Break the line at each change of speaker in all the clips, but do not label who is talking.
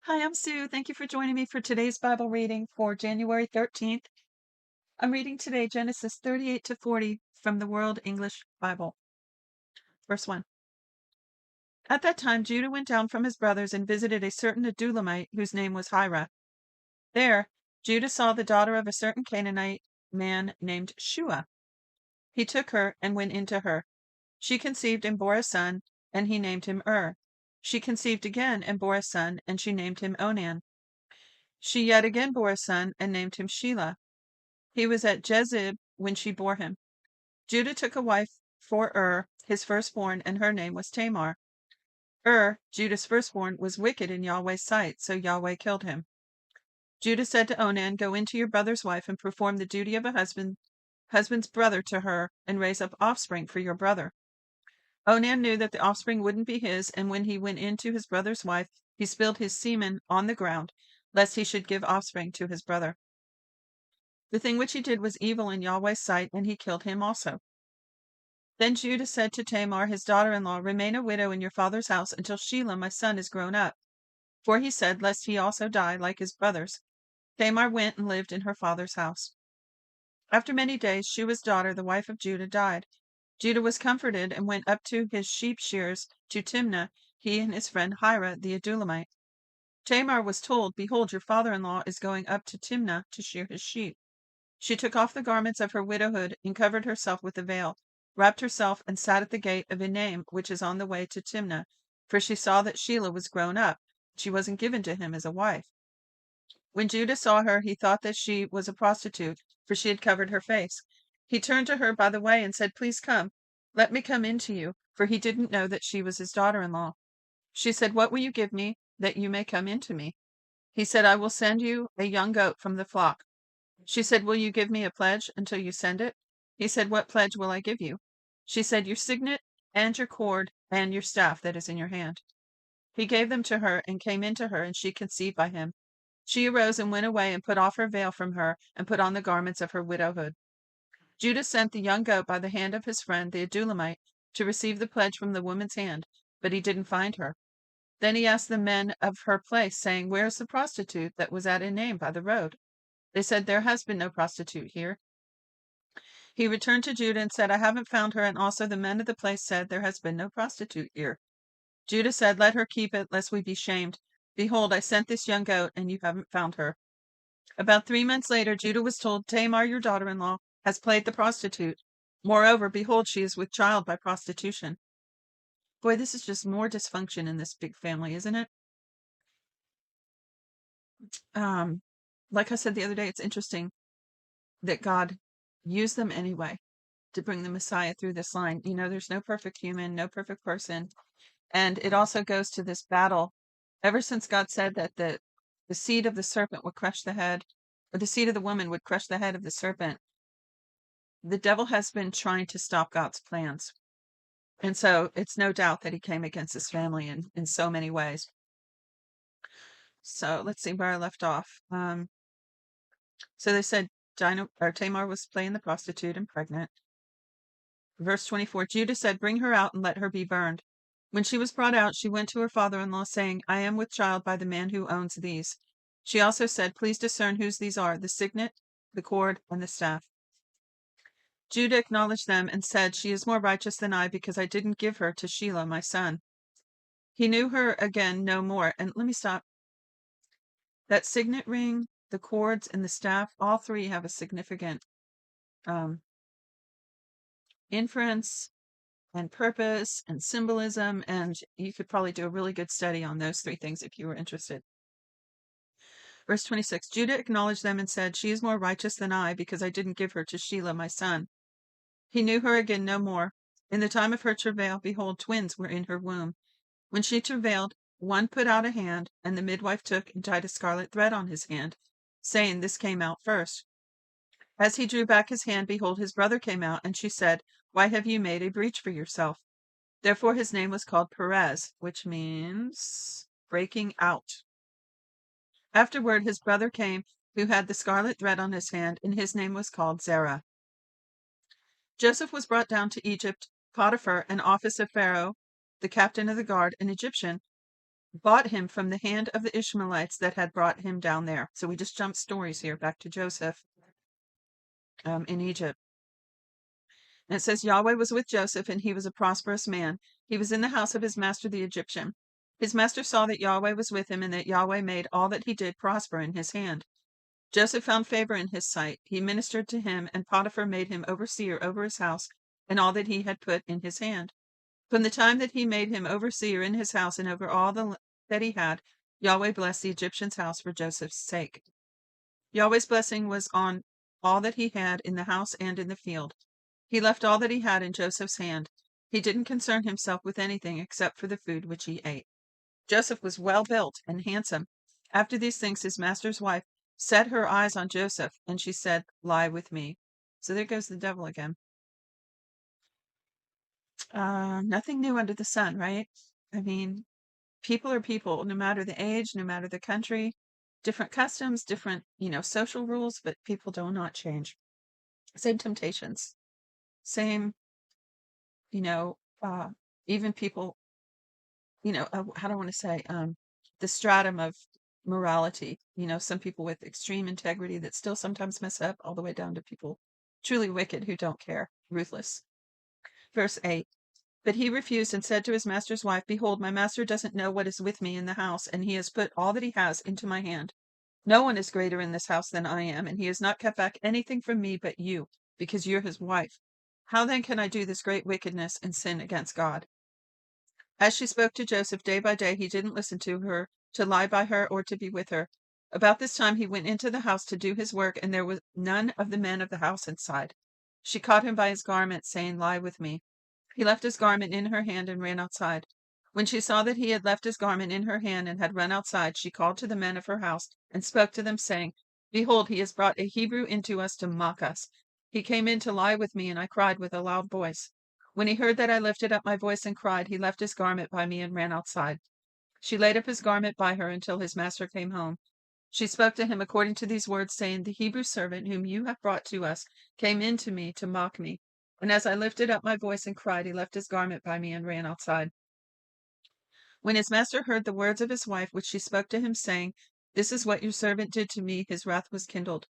Hi, I'm Sue. Thank you for joining me for today's Bible reading for January 13th. I'm reading today Genesis 38 to 40 from the World English Bible. Verse 1. At that time, Judah went down from his brothers and visited a certain Adulamite whose name was Hira. There, Judah saw the daughter of a certain Canaanite man named Shua. He took her and went into her. She conceived and bore a son, and he named him She conceived again and bore a son, and she named him Onan. She yet again bore a son, and named him Shelah. He was at Jezib when she bore him. Judah took a wife for his firstborn, and her name was Tamar. Judah's firstborn, was wicked in Yahweh's sight, so Yahweh killed him. Judah said to Onan, "Go into your brother's wife and perform the duty of a husband's brother to her, and raise up offspring for your brother." Onan knew that the offspring wouldn't be his, and when he went in to his brother's wife, he spilled his semen on the ground, lest he should give offspring to his brother. The thing which he did was evil in Yahweh's sight, and he killed him also. Then Judah said to Tamar, his daughter-in-law, "Remain a widow in your father's house until Shelah my son is grown up." For he said, lest he also die like his brothers. Tamar went and lived in her father's house. After many days, Shua's daughter, the wife of Judah, died. Judah was comforted and went up to his sheep shears to Timnah, he and his friend Hira the Adulamite. Tamar was told, "Behold, your father-in-law is going up to Timnah to shear his sheep." She took off the garments of her widowhood and covered herself with a veil, wrapped herself, and sat at the gate of Enaim, which is on the way to Timnah, for she saw that Shelah was grown up. She wasn't given to him as a wife. When Judah saw her, he thought that she was a prostitute, for she had covered her face. He turned to her by the way and said, "Please come, let me come in to you," for he didn't know that she was his daughter-in-law. She said, "What will you give me that you may come in to me?" He said, "I will send you a young goat from the flock." She said, "Will you give me a pledge until you send it?" He said, "What pledge will I give you?" She said, "Your signet and your cord and your staff that is in your hand." He gave them to her and came into her, and she conceived by him. She arose and went away and put off her veil from her and put on the garments of her widowhood. Judah sent the young goat by the hand of his friend the Adulamite to receive the pledge from the woman's hand, but he didn't find her. Then he asked the men of her place, saying, "Where is the prostitute that was at Enaim by the road?" They said, "There has been no prostitute here." He returned to Judah and said, "I haven't found her," and also the men of the place said, "There has been no prostitute here." Judah said, "Let her keep it, lest we be shamed. Behold, I sent this young goat, and you haven't found her." About 3 months later, Judah was told, "Tamar, your daughter-in-law, has played the prostitute. Moreover, behold, she is with child by prostitution." Boy, this is just more dysfunction in this big family, isn't it? Um, like I said the other day, it's interesting that God used them anyway to bring the Messiah through this line. There's no perfect human, no perfect person. And it also goes to this battle. Ever since God said that the seed of the serpent would crush the head, or the seed of the woman would crush the head of the serpent, the devil has been trying to stop God's plans. And so it's no doubt that he came against his family in so many ways. So let's see where I left off. So they said Tamar was playing the prostitute and pregnant. Verse 24, Judah said, "Bring her out and let her be burned." When she was brought out, she went to her father-in-law, saying, "I am with child by the man who owns these." She also said, "Please discern whose these are, the signet, the cord, and the staff." Judah acknowledged them and said, "She is more righteous than I, because I didn't give her to Shelah my son." He knew her again no more. And let me stop. That signet ring, the cords, and the staff, all three have a significant um, inference and purpose and symbolism, and you could probably do a really good study on those three things if you were interested. Verse 26, Judah acknowledged them and said, "She is more righteous than I, because I didn't give her to Shelah my son." He knew her again no more. In the time of her travail, behold, twins were in her womb. When she travailed, one put out a hand, and the midwife took and tied a scarlet thread on his hand, saying, "This came out first." As he drew back his hand, behold, his brother came out, and she said, "Why have you made a breach for yourself?" Therefore his name was called Perez, which means breaking out. Afterward his brother came, who had the scarlet thread on his hand, and his name was called Zerah. Joseph was brought down to Egypt. Potiphar, an officer of Pharaoh, the captain of the guard, an Egyptian, bought him from the hand of the Ishmaelites that had brought him down there. So we just jumped stories here back to Joseph in Egypt. And it says, Yahweh was with Joseph, and he was a prosperous man. He was in the house of his master the Egyptian. His master saw that Yahweh was with him, and that Yahweh made all that he did prosper in his hand. Joseph found favor in his sight. He ministered to him, and Potiphar made him overseer over his house and all that he had put in his hand. From the time that he made him overseer in his house and over all that he had, Yahweh blessed the Egyptian's house for Joseph's sake. Yahweh's blessing was on all that he had in the house and in the field. He left all that he had in Joseph's hand. He didn't concern himself with anything except for the food which he ate. Joseph was well built and handsome. After these things, his master's wife set her eyes on Joseph, and she said, Lie with me. So there goes the devil again. Nothing new under the sun, right? I mean, people are people, no matter the age, no matter the country, different customs, different, social rules, but people do not change. Same temptations, same, you know, even people, how do I want to say, the stratum of morality, some people with extreme integrity that still sometimes mess up, all the way down to people truly wicked who don't care, ruthless. Verse 8. But he refused and said to his master's wife, Behold, my master doesn't know what is with me in the house, and he has put all that he has into my hand. No one is greater in this house than I am, and he has not kept back anything from me but you, because you're his wife. How then can I do this great wickedness and sin against God? As she spoke to Joseph day by day, he didn't listen to her, to lie by her, or to be with her. About this time he went into the house to do his work, and there was none of the men of the house inside. She caught him by his garment, saying, Lie with me. He left his garment in her hand and ran outside. When she saw that he had left his garment in her hand and had run outside, she called to the men of her house and spoke to them, saying, Behold, he has brought a Hebrew into us to mock us. He came in to lie with me, and I cried with a loud voice. When he heard that I lifted up my voice and cried, he left his garment by me and ran outside. She laid up his garment by her until his master came home. She spoke to him according to these words, saying, The Hebrew servant whom you have brought to us came in to me to mock me. And as I lifted up my voice and cried, he left his garment by me and ran outside. When his master heard the words of his wife, which she spoke to him, saying, This is what your servant did to me, his wrath was kindled.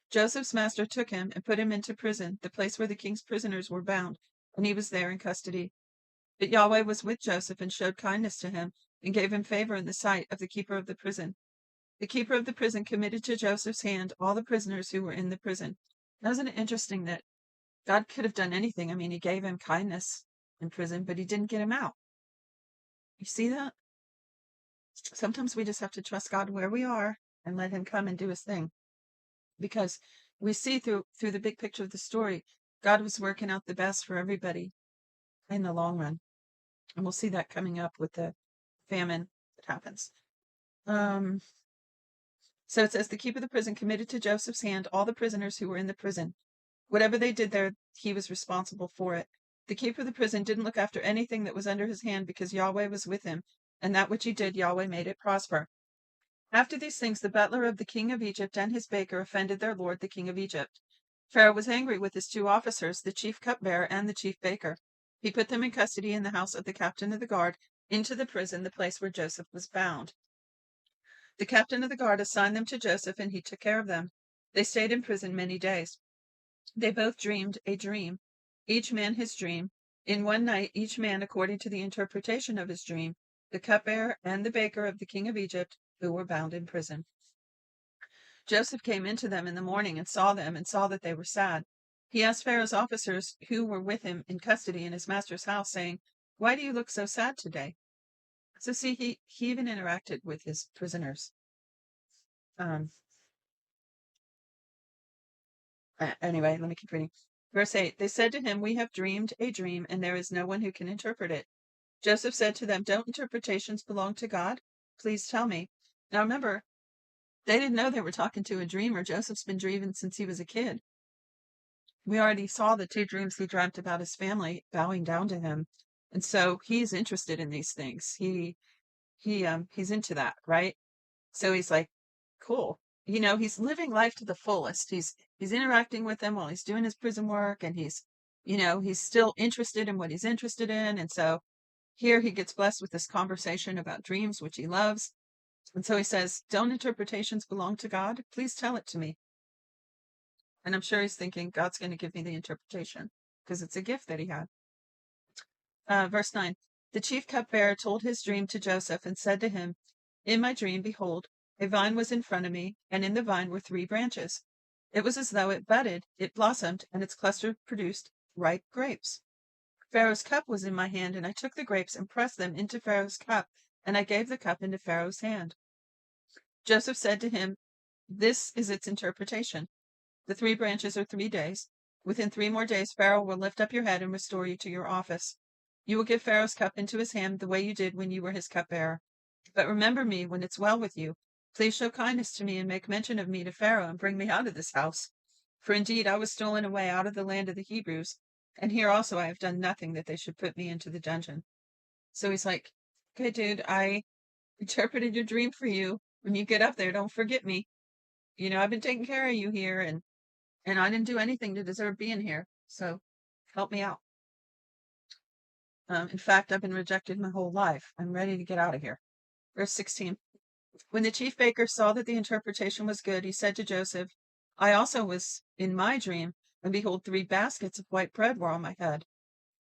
Joseph's master took him and put him into prison, the place where the king's prisoners were bound, and he was there in custody. But Yahweh was with Joseph and showed kindness to him and gave him favor in the sight of the keeper of the prison. The keeper of the prison committed to Joseph's hand all the prisoners who were in the prison. Now, isn't it interesting that God could have done anything? I mean, he gave him kindness in prison, but he didn't get him out. You see that? Sometimes we just have to trust God where we are and let him come and do his thing. Because we see through the big picture of the story, God was working out the best for everybody in the long run. And we'll see that coming up with the famine that happens. So it says, the keeper of the prison committed to Joseph's hand all the prisoners who were in the prison. Whatever they did there, he was responsible for it. The keeper of the prison didn't look after anything that was under his hand because Yahweh was with him, and that which he did, Yahweh made it prosper. After these things, the butler of the king of Egypt and his baker offended their lord, the king of Egypt. Pharaoh was angry with his two officers, the chief cupbearer and the chief baker. He put them in custody in the house of the captain of the guard, into the prison, the place where Joseph was bound. The captain of the guard assigned them to Joseph, and he took care of them. They stayed in prison many days. They both dreamed a dream, each man his dream. In one night, each man according to the interpretation of his dream, the cupbearer and the baker of the king of Egypt, who were bound in prison. Joseph came into them in the morning and saw them, and saw that they were sad. He asked Pharaoh's officers who were with him in custody in his master's house, saying, Why do you look so sad today? So see, he even interacted with his prisoners. Anyway, let me keep reading. Verse 8, they said to him, We have dreamed a dream, and there is no one who can interpret it. Joseph said to them, Don't interpretations belong to God? Please tell me. Now remember, they didn't know they were talking to a dreamer. Joseph's been dreaming since he was a kid. We already saw the two dreams he dreamt about his family bowing down to him. And so he's interested in these things. He's into that, right? So he's like, cool. He's living life to the fullest. He's interacting with them while he's doing his prison work, and he's still interested in what he's interested in. And so Here he gets blessed with this conversation about dreams, which he loves. And so he says, don't interpretations belong to God? Please tell it to me. And I'm sure he's thinking, God's going to give me the interpretation because it's a gift that he had. Verse 9, the chief cupbearer told his dream to Joseph and said to him, in my dream, behold, a vine was in front of me, and in the vine were 3 branches. It was as though it budded, it blossomed, and its cluster produced ripe grapes. Pharaoh's cup was in my hand, and I took the grapes and pressed them into Pharaoh's cup, and I gave the cup into Pharaoh's hand. Joseph said to him, this is its interpretation. The 3 branches are 3 days. Within 3 more days, Pharaoh will lift up your head and restore you to your office. You will give Pharaoh's cup into his hand the way you did when you were his cupbearer. But remember me when it's well with you. Please show kindness to me and make mention of me to Pharaoh and bring me out of this house. For indeed I was stolen away out of the land of the Hebrews, and here also I have done nothing that they should put me into the dungeon. So he's like, okay, dude, I interpreted your dream for you. When you get up there, don't forget me. You know, I've been taking care of you here, and I didn't do anything to deserve being here. So help me out. In fact, I've been rejected my whole life. I'm ready to get out of here. Verse 16. When the chief baker saw that the interpretation was good, he said to Joseph, I also was in my dream, and behold, 3 baskets of white bread were on my head.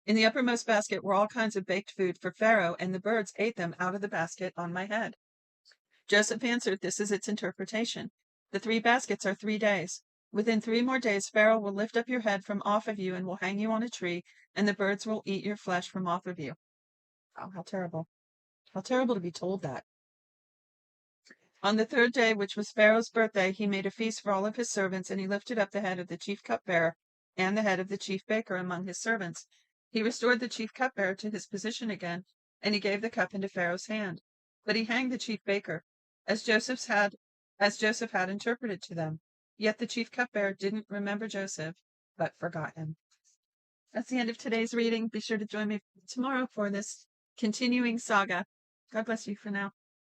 In the uppermost basket were all kinds of baked food for Pharaoh, and the birds ate them out of the basket on my head. Joseph answered, this is its interpretation. The 3 baskets are 3 days. Within 3 more days, Pharaoh will lift up your head from off of you and will hang you on a tree, and the birds will eat your flesh from off of you. Oh, how terrible. How terrible to be told that. On the 3rd day, which was Pharaoh's birthday, he made a feast for all of his servants, and he lifted up the head of the chief cupbearer and the head of the chief baker among his servants. He restored the chief cupbearer to his position again, and he gave the cup into Pharaoh's hand. But he hanged the chief baker, as Joseph had interpreted to them. Yet the chief cupbearer didn't remember Joseph, but forgot him. That's the end of today's reading. Be sure to join me tomorrow for this continuing saga. God bless you for now.